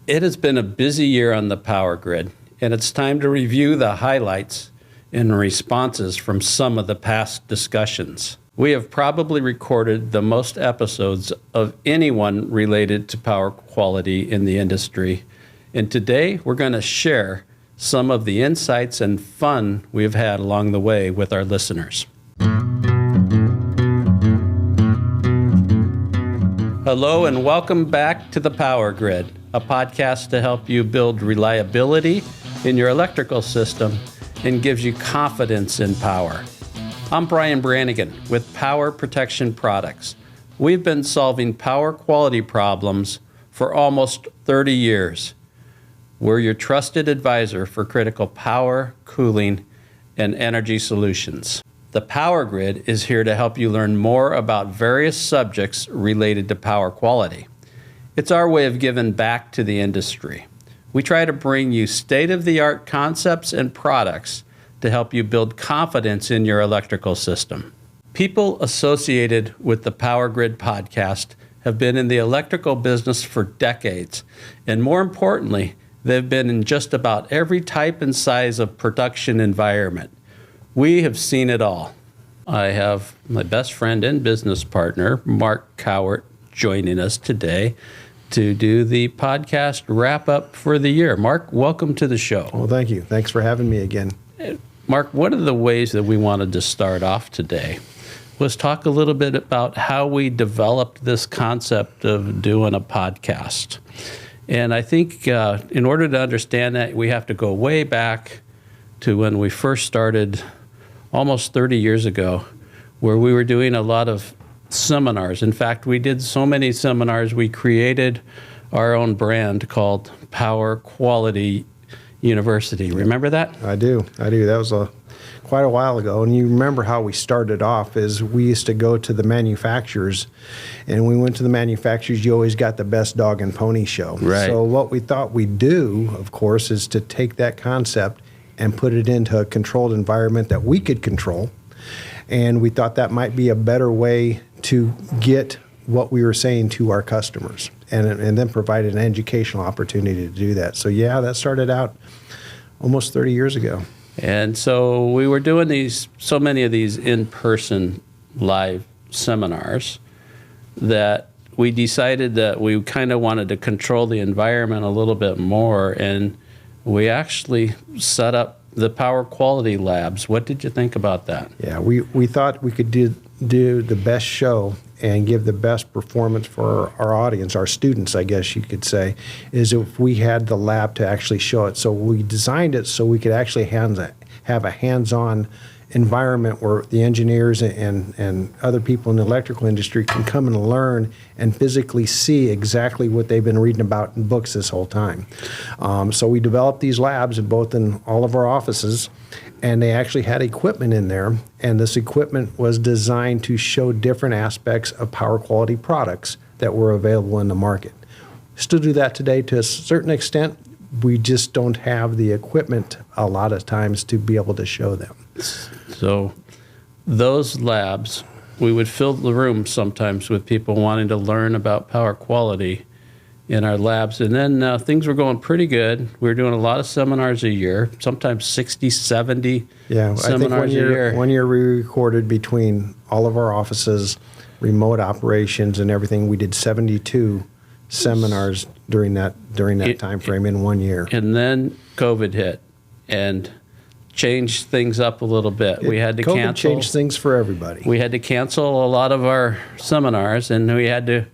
It has been a busy year on the power grid, and it's time to review the highlights and responses from some of the past discussions. We have probably recorded the most episodes of anyone related to power quality in the industry, and today we're going to share some of the insights and fun we've had along the way with our listeners. Hello and welcome back to the Power Grid, a podcast to help you build reliability in your electrical system and gives you confidence in power. I'm Brian Brannigan with Power Protection Products. We've been solving power quality problems for almost 30 years. We're your trusted advisor for critical power, cooling, and energy solutions. The Power Grid is here to help you learn more about various subjects related to power quality. It's our way of giving back to the industry. We try to bring you state-of-the-art concepts and products to help you build confidence in your electrical system. People associated with the Power Grid podcast have been in the electrical business for decades, and more importantly, they've been in just about every type and size of production environment. We have seen it all. I have my best friend and business partner, Mark Cowart, joining us today to do the podcast wrap-up for the year. Mark, welcome to the show. Well, thank you. Thanks for having me again. Mark, one of the ways that we wanted to start off today was talk a little bit about how we developed this concept of doing a podcast. And I think in order to understand that, we have to go way back to when we first started almost 30 years ago, where we were doing a lot of seminars. In fact, we did so many seminars, we created our own brand called Power Quality University. Remember that? I do. That was quite a while ago. And you remember how we started off is we used to go to the manufacturers, and we went to the manufacturers, you always got the best dog and pony show. Right. So what we thought we'd do, of course, is to take that concept and put it into a controlled environment that we could control. And we thought that might be a better way to get what we were saying to our customers and then provide an educational opportunity to do that. So yeah, that started out almost 30 years ago. And so we were doing so many of these in-person live seminars that we decided that we kind of wanted to control the environment a little bit more, and we actually set up the Power Quality Labs. What did you think about that? Yeah, we thought we could do the best show and give the best performance for our audience, our students, I guess you could say, is if we had the lab to actually show it. So we designed it so we could actually have a hands-on environment where the engineers and other people in the electrical industry can come and learn and physically see exactly what they've been reading about in books this whole time. So we developed these labs in all of our offices, and they actually had equipment in there, and this equipment was designed to show different aspects of power quality products that were available in the market. Still do that today to a certain extent. We just don't have the equipment a lot of times to be able to show them. So those labs, we would fill the room sometimes with people wanting to learn about power quality in our labs. And then things were going pretty good. We were doing a lot of seminars a year, sometimes 60, 70 seminars a year. One year we recorded between all of our offices, remote operations and everything. We did 72 seminars during that time frame in 1 year. And then COVID hit and changed things up a little bit. We had to COVID cancel. Changed things for everybody. We had to cancel a lot of our seminars, and we had to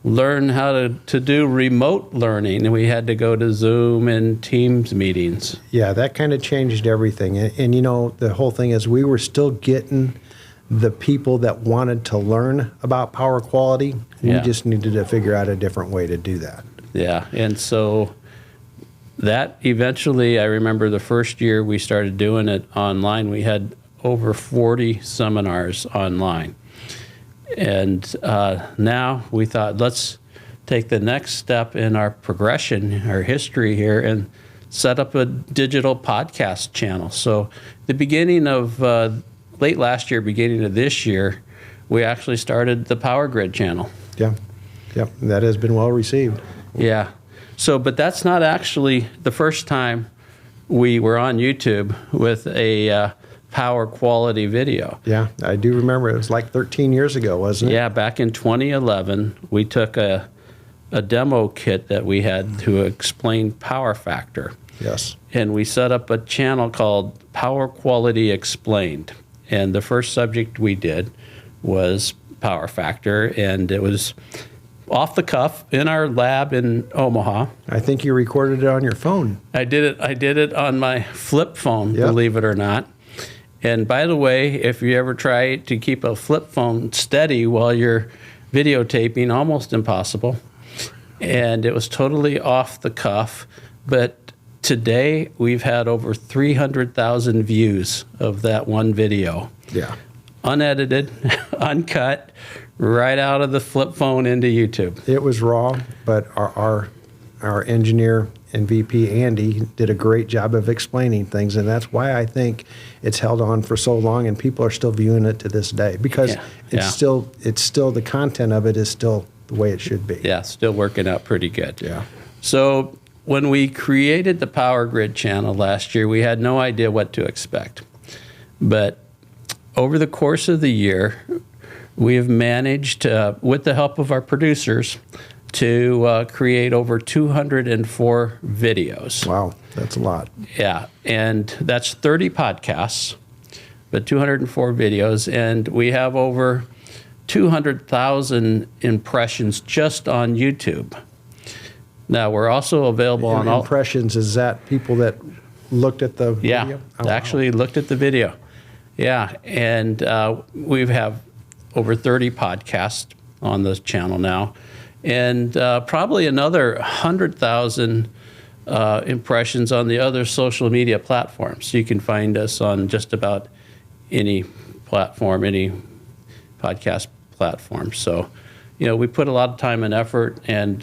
learn how to do remote learning, and we had to go to Zoom and Teams meetings. Yeah, that kind of changed everything. And you know, the whole thing is we were still getting the people that wanted to learn about power quality. We just needed to figure out a different way to do that. Yeah, and so that eventually, I remember the first year we started doing it online, we had over 40 seminars online. And now we thought, let's take the next step in our progression, our history here, and set up a digital podcast channel. So the beginning of late last year, beginning of this year, we actually started the Power Grid channel. Yeah, that has been well received. Yeah. So, but that's not actually the first time we were on YouTube with a power quality video. Yeah, I do remember. It was like 13 years ago, wasn't it? Yeah, back in 2011, we took a demo kit that we had to explain power factor. Yes. And we set up a channel called Power Quality Explained. And the first subject we did was power factor, and it was off the cuff in our lab in Omaha. I think you recorded it on your phone. I did it on my flip phone, Yep. believe it or not. And by the way, if you ever try to keep a flip phone steady while you're videotaping, almost impossible. And it was totally off the cuff. But today, we've had over 300,000 views of that one video. Yeah. Unedited, uncut, right out of the flip phone into YouTube. It was raw, but our engineer and VP, Andy, did a great job of explaining things, and that's why I think it's held on for so long, and people are still viewing it to this day, because it's still the content of it is still the way it should be. Yeah, still working out pretty good. Yeah. So when we created the Power Grid channel last year, we had no idea what to expect. But over the course of the year, we have managed, with the help of our producers, to create over 204 videos. Wow, that's a lot. Yeah, and that's 30 podcasts, but 204 videos, and we have over 200,000 impressions just on YouTube. Now, we're also available on all... Impressions, is that people that looked at the video? Yeah, Oh, actually looked at the video. Yeah, and we have over 30 podcasts on the channel now, and probably another 100,000 impressions on the other social media platforms. You can find us on just about any platform, any podcast platform. So, you know, we put a lot of time and effort, and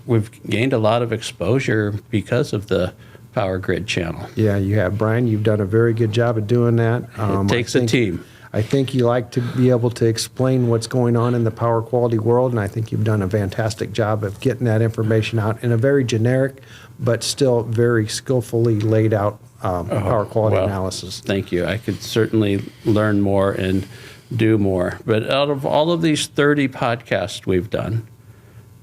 we've gained a lot of exposure because of the Power Grid channel. Yeah, you have, Brian. You've done a very good job of doing that. It takes a team. I think you like to be able to explain what's going on in the power quality world, and I think you've done a fantastic job of getting that information out in a very generic, but still very skillfully laid out power quality analysis. Thank you. I could certainly learn more and do more. But out of all of these 30 podcasts we've done,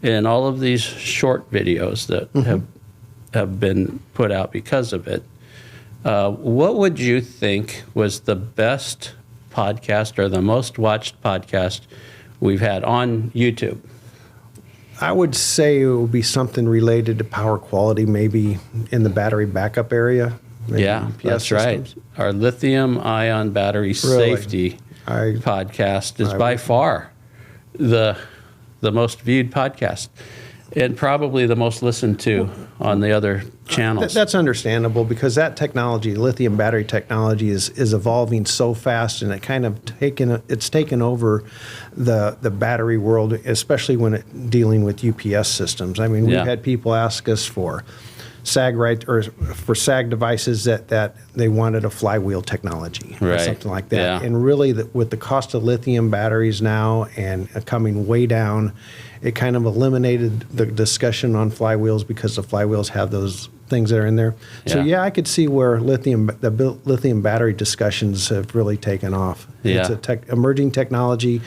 and all of these short videos that have been put out because of it, what would you think was the best podcast or the most watched podcast we've had on YouTube? I would say it would be something related to power quality, maybe in the battery backup area. Maybe Yeah, UPS that's systems. right. Our lithium-ion battery safety podcast is by far the most viewed podcast, and probably the most listened to on the other channels. That's understandable, because that technology, lithium battery technology, is evolving so fast, and it's taken over the battery world, especially when dealing with UPS systems. I mean, we've had people ask us for SAG for SAG devices that they wanted a flywheel technology or something like that. Yeah. And really, with the cost of lithium batteries now and coming way down, it kind of eliminated the discussion on flywheels, because the flywheels have those things that are in there. So I could see where the lithium battery discussions have really taken off. Yeah. It's emerging technology,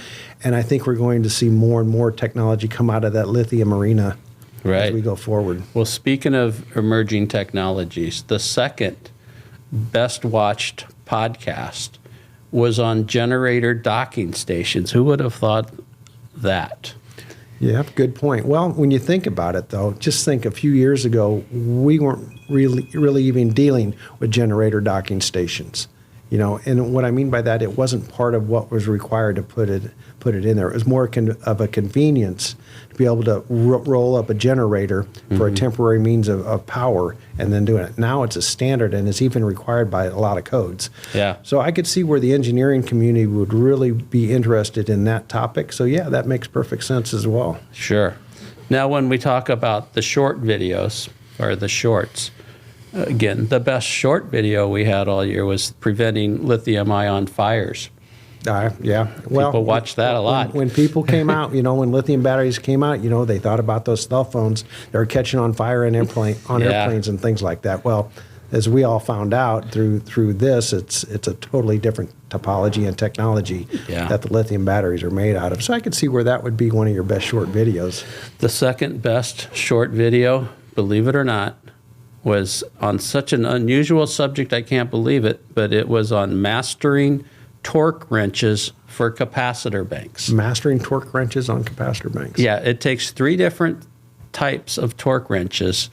and I think we're going to see more and more technology come out of that lithium arena as we go forward. Well, speaking of emerging technologies, the second best watched podcast was on generator docking stations. Who would have thought that? Yeah, good point. Well, when you think about it, though, just think a few years ago, we weren't really even dealing with generator docking stations. You know, and what I mean by that, it wasn't part of what was required to put it in there. It was more of a convenience to be able to roll up a generator for a temporary means of power and then doing it. Now it's a standard, and it's even required by a lot of codes. Yeah. So I could see where the engineering community would really be interested in that topic. So yeah, that makes perfect sense as well. Sure. Now, when we talk about the short videos, or the shorts, again, the best short video we had all year was preventing lithium-ion fires. Yeah. Well, People watch that a lot. When people came out, when lithium batteries came out, they thought about those cell phones that were catching on fire in airplanes and things like that. Well, as we all found out through this, it's a totally different topology and technology that the lithium batteries are made out of. So I could see where that would be one of your best short videos. The second best short video, believe it or not, was on such an unusual subject, I can't believe it, but it was on mastering torque wrenches for capacitor banks. Mastering torque wrenches on capacitor banks. Yeah, it takes 3 different types of torque wrenches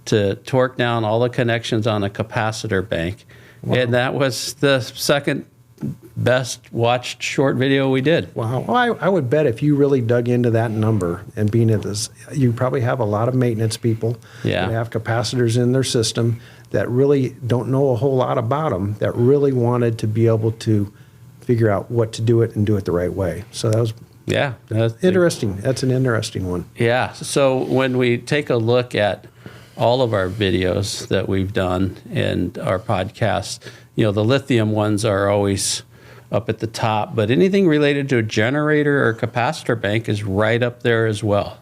to torque down all the connections on a capacitor bank. Wow. And that was the second best watched short video we did. Wow. Well, I would bet if you really dug into that number and being at this, you probably have a lot of maintenance people that have capacitors in their system that really don't know a whole lot about them, that really wanted to be able to figure out what to do it and do it the right way. So that was interesting. That's an interesting one. Yeah. So when we take a look at all of our videos that we've done and our podcasts, the lithium ones are always up at the top, but anything related to a generator or capacitor bank is right up there as well.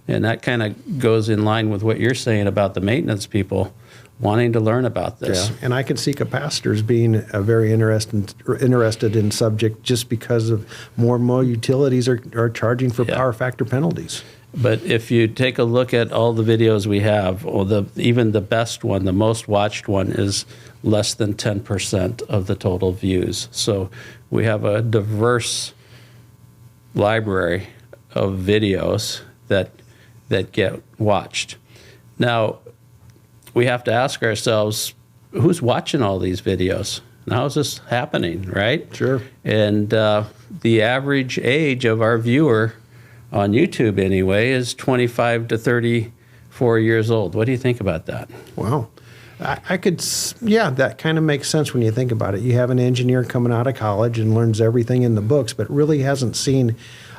And that kind of goes in line with what you're saying about the maintenance people wanting to learn about this. Yeah, and I can see capacitors being a very interested in subject just because of more and more utilities are charging for power factor penalties. But if you take a look at all the videos we have, or even the best one, the most watched one, is less than 10% of the total views. So we have a diverse library of videos that get watched. Now, we have to ask ourselves, who's watching all these videos? And how is this happening, right? Sure. And the average age of our viewer on YouTube anyway is 25 to 34 years old. What do you think about that? Wow. That kind of makes sense when you think about it. You have an engineer coming out of college and learns everything in the books, but really hasn't seen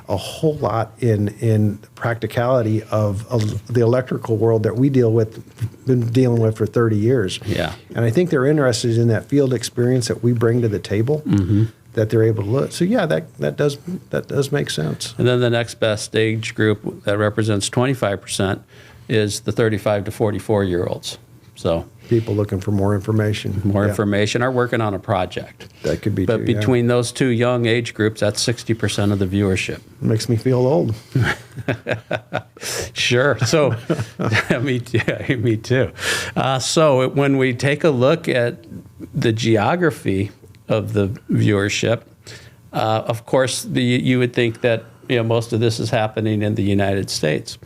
a whole lot in practicality of the electrical world that we been dealing with for 30 years. Yeah. And I think they're interested in that field experience that we bring to the table. Mm-hmm. That they're able to look. So that does make sense. And then the next best age group that represents 25% is the 35 to 44-year-olds. So people looking for more information. Information are working on a project. That could be But between those two young age groups, that's 60% of the viewership. Makes me feel old. Sure. So me too. So when we take a look at the geography of the viewership, of course, you would think that most of this is happening in the United States,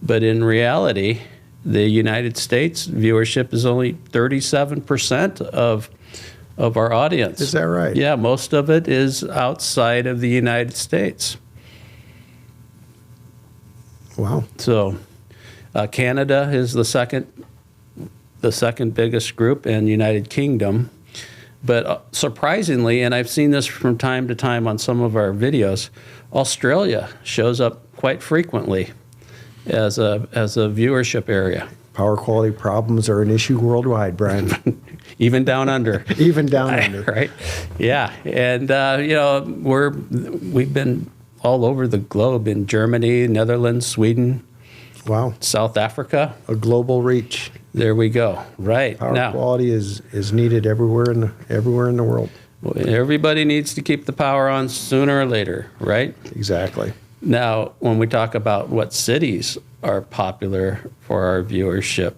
but in reality, the United States viewership is only 37% of our audience. Is that right? Yeah, most of it is outside of the United States. Wow. So, Canada is the second biggest group, and United Kingdom. But surprisingly, and I've seen this from time to time on some of our videos, Australia shows up quite frequently as a viewership area. Power quality problems are an issue worldwide, Brian. Even down under. Even down under. Right? Yeah. And, we've been all over the globe, in Germany, Netherlands, Sweden. Wow. South Africa. A global reach. There we go. Right. Power quality is needed everywhere in the world. Well, everybody needs to keep the power on sooner or later, right? Exactly. Now, when we talk about what cities are popular for our viewership,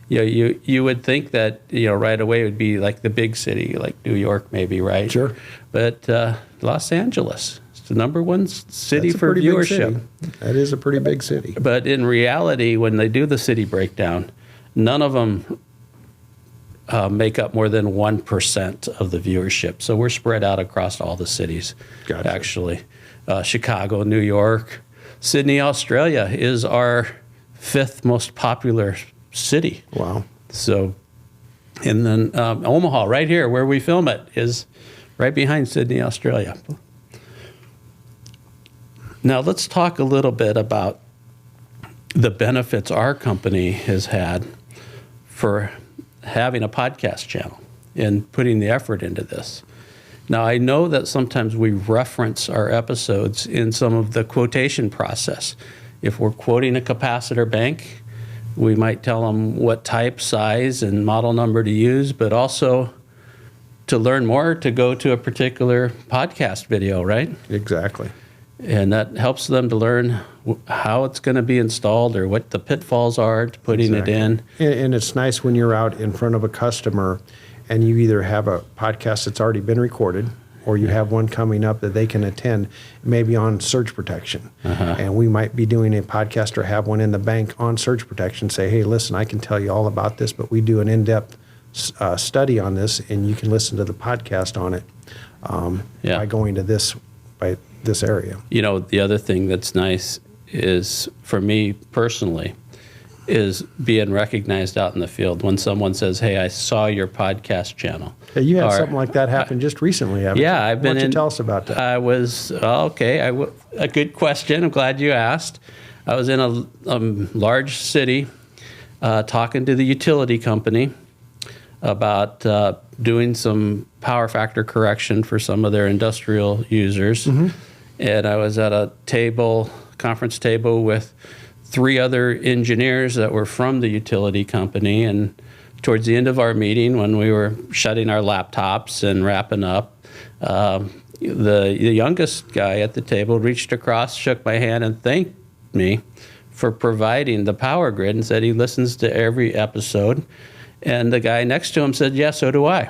you would think that right away it would be like the big city, like New York, maybe, right? Sure. But Los Angeles is the number one city for viewership. That is a pretty big city. But in reality, when they do the city breakdown, none of them make up more than 1% of the viewership. So we're spread out across all the cities, Gotcha. Actually. Chicago, New York, Sydney, Australia is our 5th most popular city. Wow. So, and then Omaha, right here where we film it, is right behind Sydney, Australia. Now let's talk a little bit about the benefits our company has had for having a podcast channel and putting the effort into this. Now, I know that sometimes we reference our episodes in some of the quotation process. If we're quoting a capacitor bank, we might tell them what type, size, and model number to use, but also to learn more, to go to a particular podcast video, right? Exactly. And that helps them to learn how it's going to be installed or what the pitfalls are to putting it in. And it's nice when you're out in front of a customer and you either have a podcast that's already been recorded or you have one coming up that they can attend, maybe on surge protection. And we might be doing a podcast or have one in the bank on surge protection, say, hey, listen, I can tell you all about this, but we do an in-depth study on this, and you can listen to the podcast on it by going to this area. You know, the other thing that's nice is, for me personally, is being recognized out in the field when someone says, hey, I saw your podcast channel. Hey, you had something like that happen just recently, haven't you? Yeah, I've been Why don't you tell us about that? I was, a good question. I'm glad you asked. I was in a large city talking to the utility company about doing some power factor correction for some of their industrial users. And I was at a conference table with 3 other engineers that were from the utility company. And towards the end of our meeting, when we were shutting our laptops and wrapping up, the youngest guy at the table reached across, shook my hand, and thanked me for providing the power grid and said he listens to every episode. And the guy next to him said, yeah, so do I.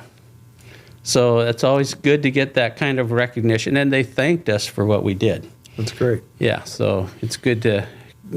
So it's always good to get that kind of recognition. And they thanked us for what we did. That's great. Yeah, so it's good to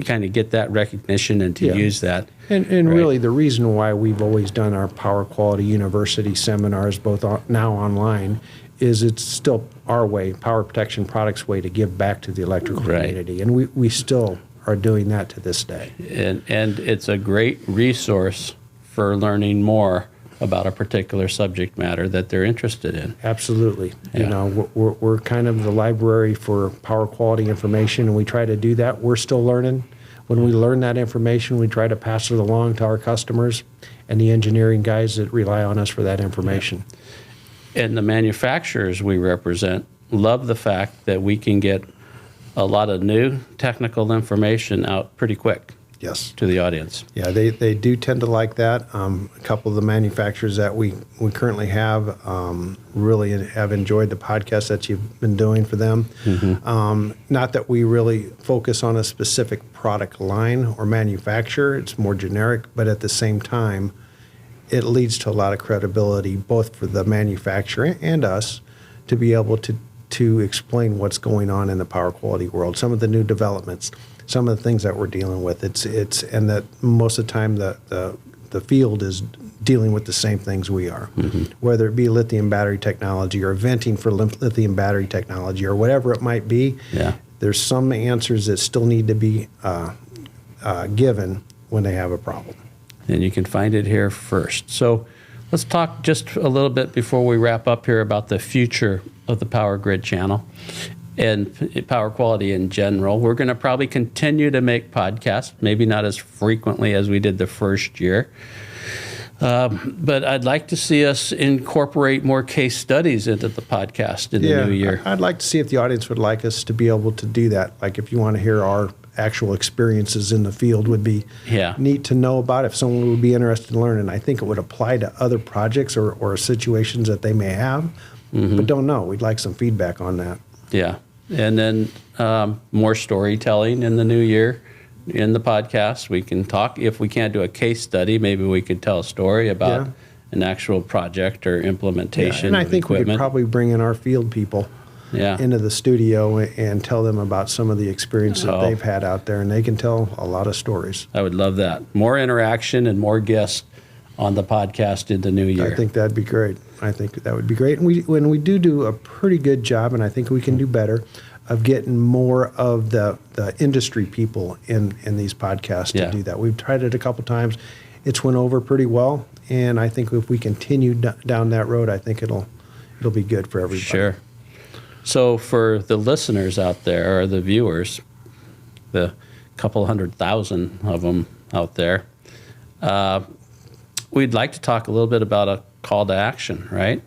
kind of get that recognition and to use that. And really the reason why we've always done our Power Quality University seminars, both now online, is it's still our way, Power Protection Products way, to give back to the electrical community. And we still are doing that to this day. And it's a great resource for learning more about a particular subject matter that they're interested in. Absolutely. You know, we're kind of the library for power quality information, and we try to do that. We're still learning. When we learn that information, we try to pass it along to our customers and the engineering guys that rely on us for that information. And the manufacturers we represent love the fact that we can get a lot of new technical information out pretty quick. Yes. To the audience. Yeah, they do tend to like that. A couple of the manufacturers that we currently have really have enjoyed the podcast that you've been doing for them. Not that we really focus on a specific product line or manufacturer. It's more generic, but at the same time, it leads to a lot of credibility, both for the manufacturer and us, to be able to explain what's going on in the power quality world, some of the new developments, some of the things that we're dealing with. And that most of the time the field is dealing with the same things we are, whether it be lithium battery technology or venting for lithium battery technology or whatever it might be. There's some answers that still need to be given when they have a problem. And you can find it here first. So let's talk just a little bit before we wrap up here about the future of the Power Grid channel and power quality in general. We're going to probably continue to make podcasts, maybe not as frequently as we did the first year. But I'd like to see us incorporate more case studies into the podcast in the new year. I'd like to see if the audience would like us to be able to do that. Like if you want to hear our actual experiences in the field, would be neat to know about if someone would be interested in learning. I think it would apply to other projects or situations that they may have, but don't know. We'd like some feedback on that. Yeah. And then more storytelling in the new year in the podcast. We can talk. If we can't do a case study, maybe we could tell a story about an actual project or implementation. And I think equipment. we could probably bring in our field people into the studio and tell them about some of the experiences that they've had out there, and they can tell a lot of stories. I would love that. More interaction and more guests on the podcast in the new year. I think that'd be great. I think that would be great. And when we do a pretty good job, and I think we can do better, of getting more of the industry people in these podcasts to do that. We've tried it a couple times. It's went over pretty well, and I think if we continue down that road, I think it'll be good for everybody. Sure. So for the listeners out there, or the viewers, the couple 100,000 of them out there, we'd like to talk a little bit about a call to action, right?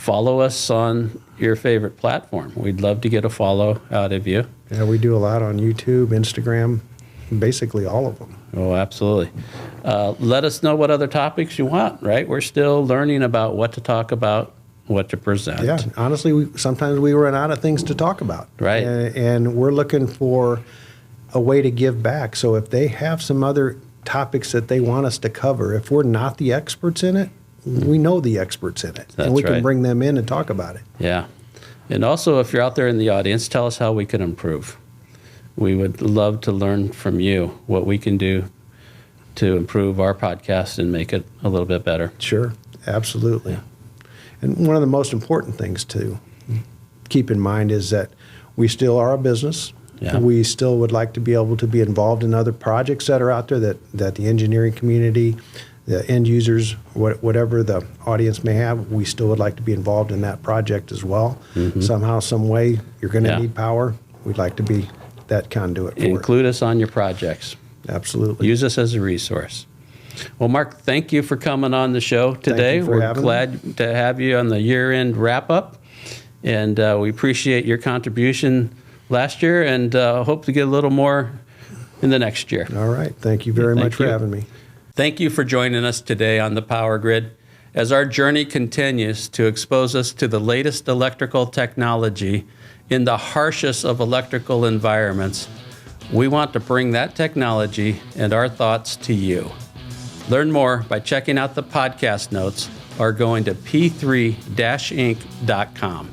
follow us on your favorite platform. We'd love to get a follow out of you. Yeah, we do a lot on YouTube, Instagram, basically all of them. Oh, absolutely. Let us know what other topics you want, right? We're still learning about what to talk about, what to present. Yeah, honestly, sometimes we run out of things to talk about. Right. And we're looking for a way to give back. So if they have some other topics that they want us to cover, if we're not the experts in it, we know the experts in it. That's and we right. can bring them in and talk about it. Yeah. And also, if you're out there in the audience, tell us how we can improve. We would love to learn from you what we can do to improve our podcast and make it a little bit better. Sure, absolutely. Yeah. And one of the most important things to keep in mind is that we still are a business. Yeah. We still would like to be able to be involved in other projects that are out there that the engineering community, the end users, whatever the audience may have, we still would like to be involved in that project as well. Mm-hmm. Somehow, some way, you're going to Yeah. need power. We'd like to be that conduit for Include us on your projects. it. Absolutely. Use us as a resource. Well, Mark, thank you for coming on the show today. you for We're having me. glad to have you on the year-end wrap-up, and we appreciate your contribution last year, and hope to get a little more in the next year. All right. Thank you very much for you. having me. Thank you for joining us today on the Power Grid. As our journey continues to expose us to the latest electrical technology in the harshest of electrical environments, we want to bring that technology and our thoughts to you. Learn more by checking out the podcast notes or going to p3-inc.com.